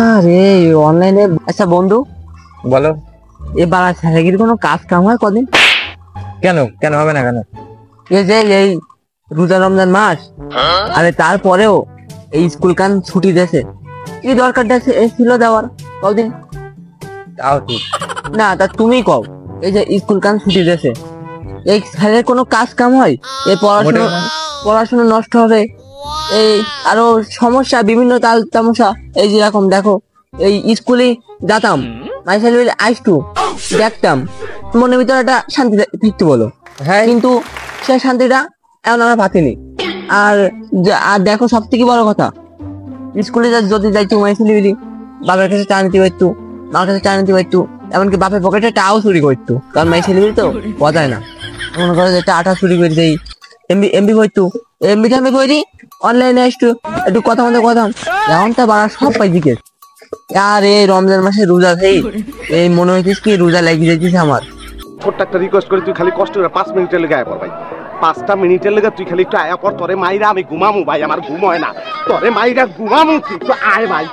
আরে অনলাইনে। আচ্ছা বন্ধু, বলো। এবার স্যালারির কোনো কাজ কাম হয় কদিন? কেন কেন হবে না কেন? এই যে এই রোজা রমজান মাস, আরে তারপরেও এই স্কুল কান ছুটি দেছে, কি দরকারটা ছিল দেওয়ার কদিন? তাও ঠিক। না তা তুমি কও, এই যে স্কুল কান ছুটি দেছে, এই স্যারের কোনো কাজ কাম হয়? এই পড়াশোনা মোটেও না। পড়াশোনা নষ্ট হবে, এই আরো সমস্যা বিভিন্ন তাল তামসা। এই যেরকম দেখো, এই স্কুলে যেতাম, মাই ছেলে আইসটু দেখতাম, মনের ভিতরে একটা শান্তি ফিরতে বলো, হ্যাঁ, কিন্তু সেই শান্তিটা এখন আমরা পাতিনি। আর আর দেখো, সব থেকে বড় কথা, স্কুলে যদি যাইতো মাই ছেলে বাবার কাছে চা নিতে পারতো, মার কাছে চা নিতে পারতো, এমনকি বাপের পকেটে টাও চুরি করতো, কারণ মাই ছেলে তো বজায় না। মনে করো যে আটা চুরি করে দেই, এমবি এমবি হইতো, এমবি টামবি করি, অনলাইনে আসতো, একটু কথা মতো কথা। এখন তো বাড়া সব পাই দিকে। আর এই রমজান মাসে রোজা সেই, এই মনে হইতিস কি রোজা লাগিয়ে যাইতিস আমার। ছোট্ট একটা রিকোয়েস্ট করি, তুই খালি কষ্ট করে 5 মিনিটের লেগে আয়া পর ভাই। 5টা মিনিটের লেগে তুই খালি একটু আয়া পর, তোরে মাইরা আমি ঘুমামু ভাই, আমার ঘুম হয় না, তোরে মাইরা ঘুমামু, তুই একটু আয় ভাই।